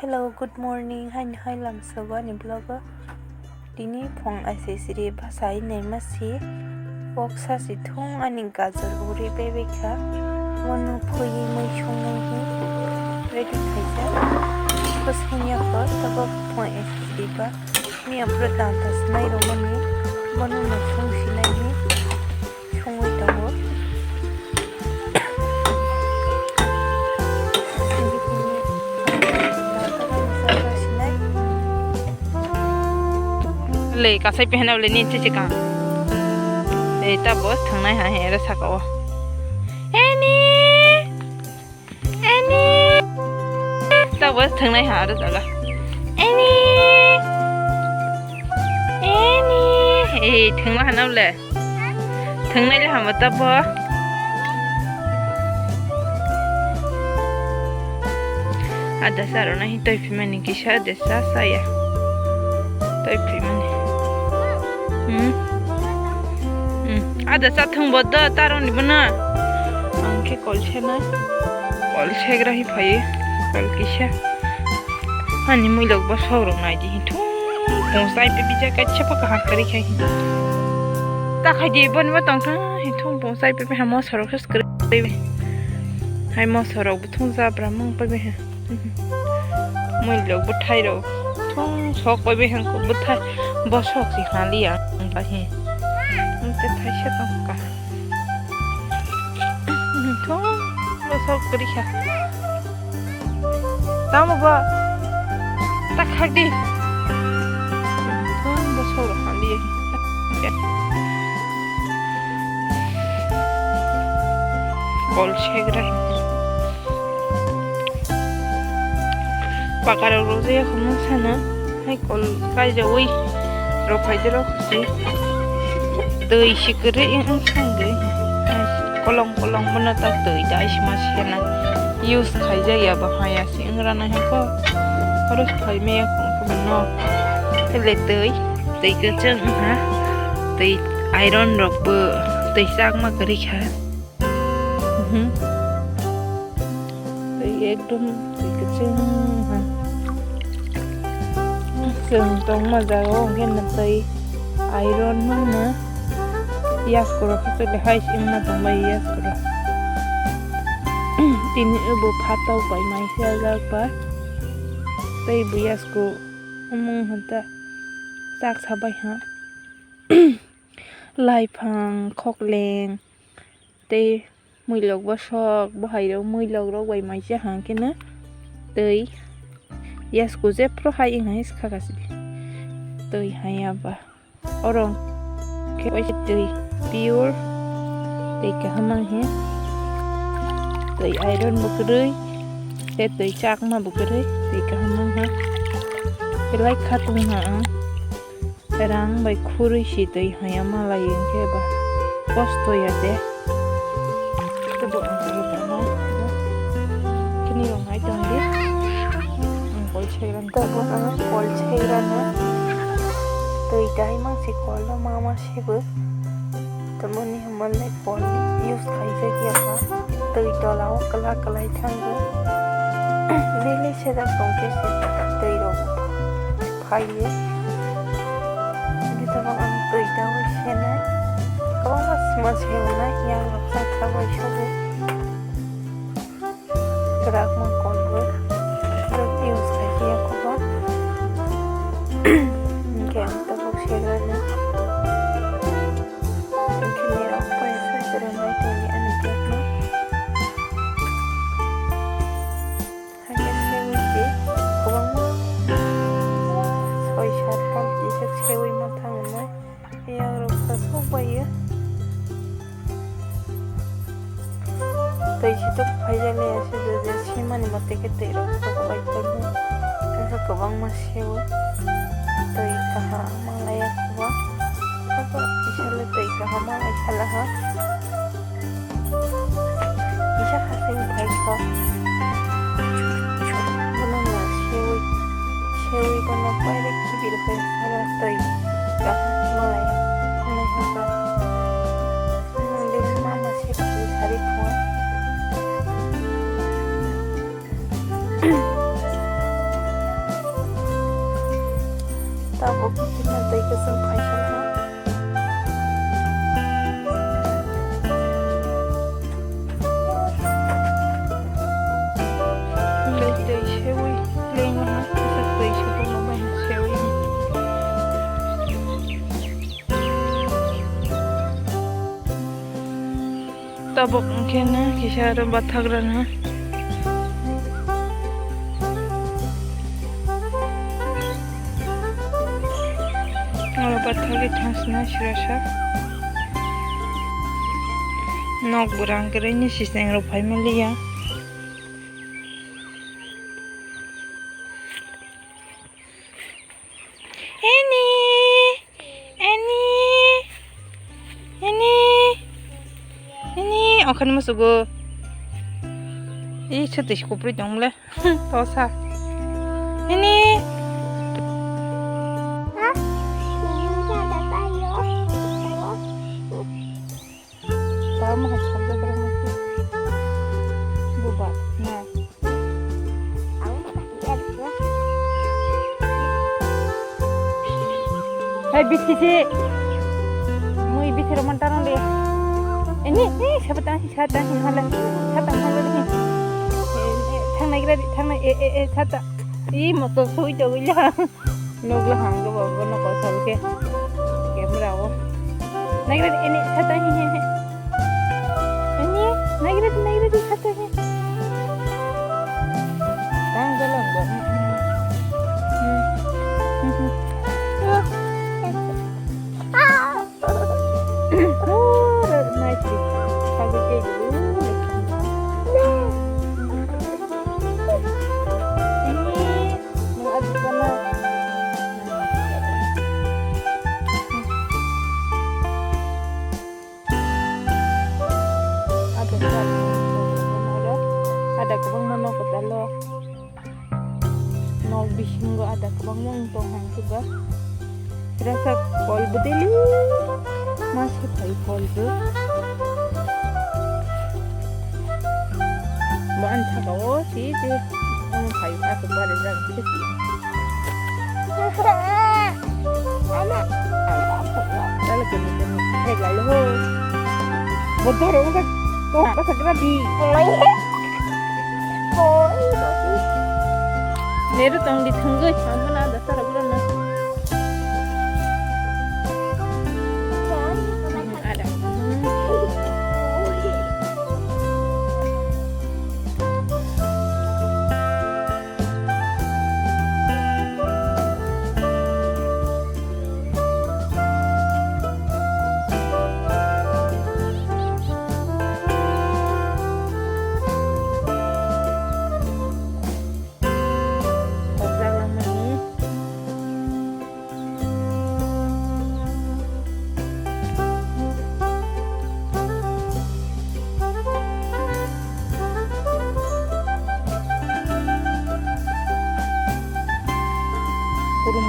Hello, good morning. Hai lam sawa ni blogger. Dini phong ase siri basai nei masi boksa si thong ani gajar uri bebe kha wonu phoyi moi chongai hi ready khaisa pasnya ko tabak phong ase siri ba mi apro tantas nai romani wonu no chong sinai hi chongoi tango ले kasai pehna le ni chichi ka le ta boss thangnai ha he ra sako eni ta boss thangnai ha ra jaga eni thangma hanau le thangnai le ha ta bo ada saro nahi toi pimani kisha desa saya toi pimani ada sathang boda taron bana angke kolchena kolchegra hi phai kolkisha ani mui log ba sorong nai ji thu ponsai pe bija ka chapa ka kari khai ta khai di bon ba tong tha hi thung ponsai pe ha mo sorok khas kre hai mo sorok bu thung za bramang pe be mui log bu thai ro thung sok pe be han ko bu thai bo sok si khali ya ba hi te thai se tong ka thung bo sok kri kha tam ba ta khak di thung bo sok ro khali kol chegra pakar roze khum sana hai kol kai jawi ro khai de ro si tơi sikre in sangai kolong mana ta tơi dai sma sena use khai ja ya ba haya singra na ha ko harus khai me ko no le tơi ke chang ha tơi iron rock bu tơi sak ma kari kha tơi ekdom ke chang ha sừng tong ma ja go gen na tơi iron mana yes kuro khate le hai sim na tong mai yes kuro tin ubo phatau pai mai sia jak pa tei bu yes ko umung hanta tak sabai ha lai phang khok leng tei mui log ba sok ba hai ro mui log ro bai mai cha hang ke na tei yes ko je pro hai ing hai kha ka si tei hai ba orong ke oi tei pure tei ka hamang he tei iron bukrui tei chak ma bukrui tei ka hamang ha kelai khatung ha rang bai khurui si tei hayama laing ke ba kosto ya de to bo ang ba na kini rong hai tang de kol chegran ta bo ang kol chegran na tei dai mang si kol la mama sebe temani hamalai pon use khai se kia ka tei dolao kala kalai thang lele se da songke se tei ro phai ye kita bang ang tei da wa se na ko ma sma se na ya sa tha wa shobe krak ma kon bo ro use khai kia ko ba ke ang ta bo se na tei si to phai ja le ase de simani mate ke te ro to bai pa ni esa ko bang ma sewa tei ka ha ma la ya ko apa isale tei ka ha ma isala ha isa ha se phai ko bono na sewi ko na pai re ki bi re sala tei ka ma la ya na ha ka le mama se ka sari ko kita tadi kesel pakai ha. Tadi sewi, lain ha. Kita tadi sewi nama sewi. Tabok mungkin na kisah ada batagran ha. Kalau bathagi transna shirasha. Nok burang kerenya siseng rupai melia. Ini akan masuk go. Ih, cetis kupri dong le. Tosa. Ini. Kamu harus sampai berapa sih? Bubat. Nah. Hai bisik sih. Mau ibu sih roman tanah deh. Ini siapa tahu halan ni. Thang naik lagi, sata. Ih, motor sui jauh lah. Nogla hangga bawa nak kosong ke. Kamera wo. Naik lagi ini sata ni. Ini naik lagi sata ni. Tang dalam buat. Ada kebang mana kota lo, nol bising go ada kebang yang tohang juga. Terasa kol bedeli masih pai kol tu. Maan cakap sih je, orang pai aku baru dah kita. Anak, kalau kena lalu, bodoh orang kan, toh pasal kerabi. Neru tong di tengah, sama ada sarap lana. Ada.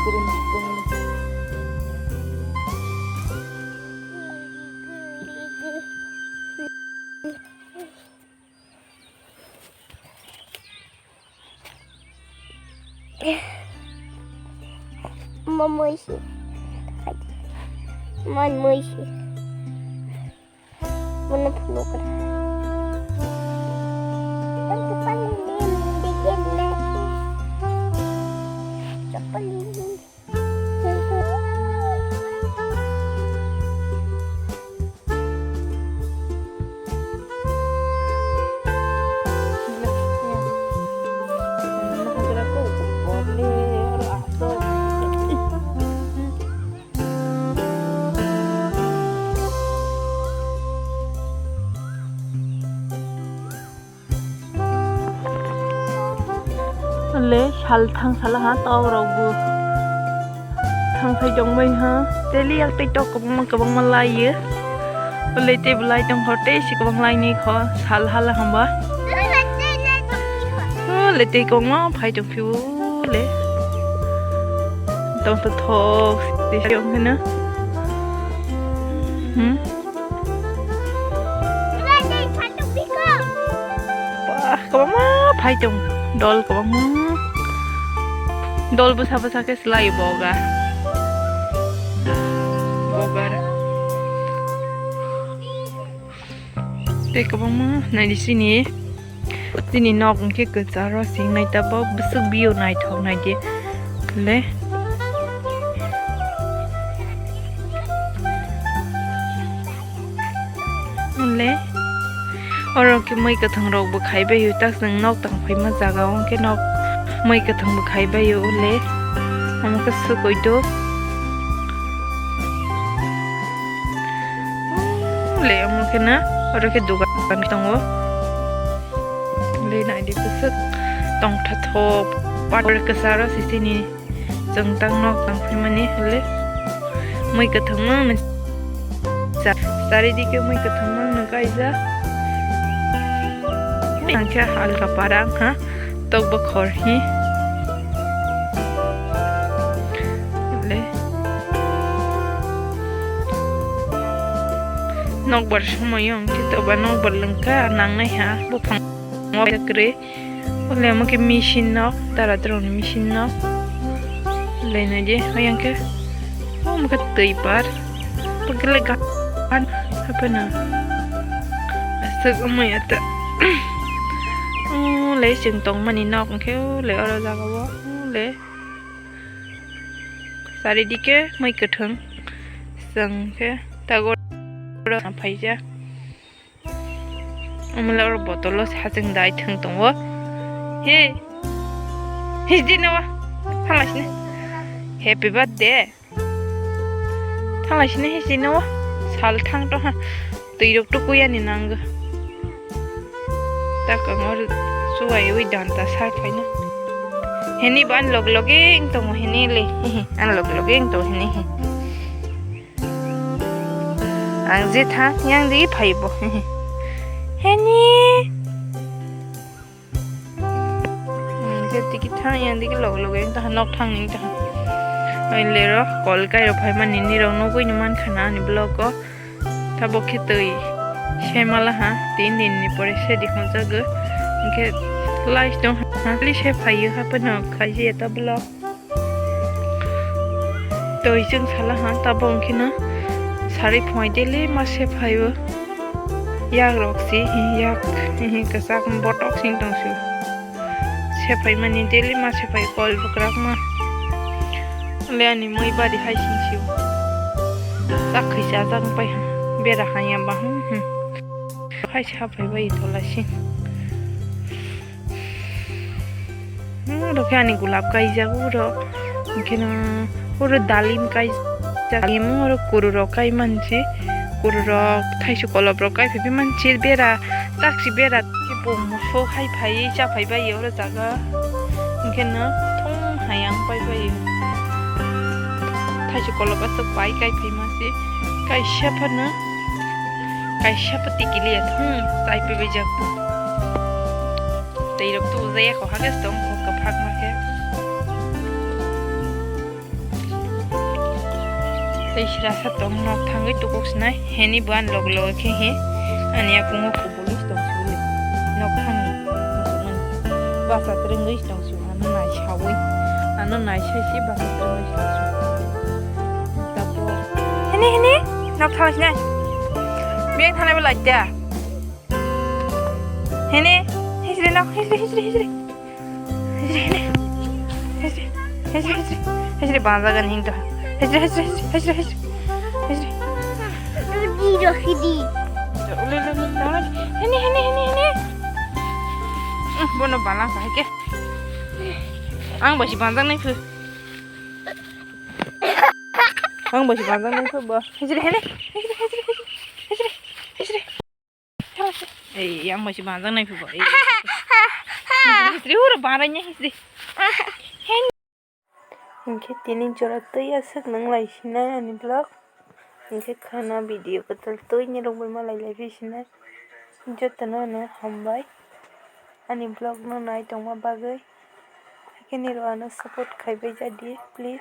Kurung. Mamuisi. Mamuisi. Mana perlu kan? Tapi paling dikit lagi. Cepat ini. Le shal thang sala ha taw rogu thang sai jong mai ha daily ak tiktok ko bang malai ye le te blai tong hote si ko bang lai ni kho sal hala hamba le te ko ma phai jong phiu le tong to thok ti jong na ko ma phai jong dol ko ma dol besar-besar ke selai boga bar te ka bang ma nai di sini nok ke ke charo sing nai ta ba busuk bio nai thok nai de le le oro ke mai ka thang rok bu khai ba yu tak sang nok tang phai ma jaga ong ke nok mai ka thang bu khai ba yu le am ka su koi do le am ke na oro ke dugan tang wo le nai di busuk tong tha thop par ka sara si sini jang tang nok tang phai ma ni le mai ka thang ma sari di ke mai ka thang ma na kai ja angka hal ka parang ha tok ba khor hi le nok bar shmoyong ki to ba nok bar lengka nang nai ha bu phang mo kre ole mo ke machine nok tara tron machine nok le na je ayang ke mo ka tei par pagle ga an apa na asuk mo ya ta lấy chừng tông mà nọ cũng khéo lấy ở ra cái lấy sao đi cái mấy cái thằng sừng cái ta gọi là phải chứ ông lấy ở bộ tổ lô sát chừng đại thằng tông quá he he gì nữa thằng là gì happy birthday thằng là gì he gì nữa sal thằng đó ha tùy được tôi quên nè nàng ta có ngồi suai ui dan ta sai phải nè heni ban log loging to mo heni le an log loging to heni ang je tha yang di phai bo heni je ti ki tha yang di ki log loging ta nok thang ning ta ai le ro kol kai ro phai man ni ro no koi ni man khana ni blog ko ta bo khi tui shemala ha 3 din ni pore se dikhon jaga ke live dong ha li she phai ha pana khai je ta blog toi chung sala ha ta bong khina sari phoi dele ma she phai wa yak rok si yak ka sak botok sing tong su she phai mani dele ma she phai kol bukrak ma le ani moi ba di hai sing siu tak khai sa jang pai ha bera ha ya ba hu khai sa phai bai thola sing ro kani gulab kai jagu ro kena ro dalim kai dalim ro kuru ro kai manchi kuru ro thaisu kolab ro kai phi manchi bera taksi bera ki bom so khai phai cha phai bai yo ro jaga kena thong hayang pai bai thaisu kolab asuk pai kai phi ma se kai shapana kai shapati ke liye thong sai pe bai jak tei rok tu zai ko hagas tong ko ka phak ma ke tei shira sa tong nok thangai tu kok snai heni ban log log ke he ani apungo ko bolis tong su le nok thang ba sa trengoi tong su an nai chawi an nai chai si ba sa trengoi tong su ta bo heni nok thang snai biang thanai ba lai ta heni hejre nak hejre banza gan hing to hejre Hidi. Heni bono bala ka ke ang basi banza nai phu ang basi banza nai phu ba hejre yang masih banzang nai phu ba hejre ura baranya hejre इनके तीन जरूरत तो ये सब नंग लाइसिना यानी blog इनके खाना वीडियो को तल तो इन्हें लोग बोल माला लाइसिना जो तना ना हम भाई यानी ब्लॉग ना नाइट होगा बागे लेकिन ये रोआना सपोर्ट खाई पे जा दिए प्लीज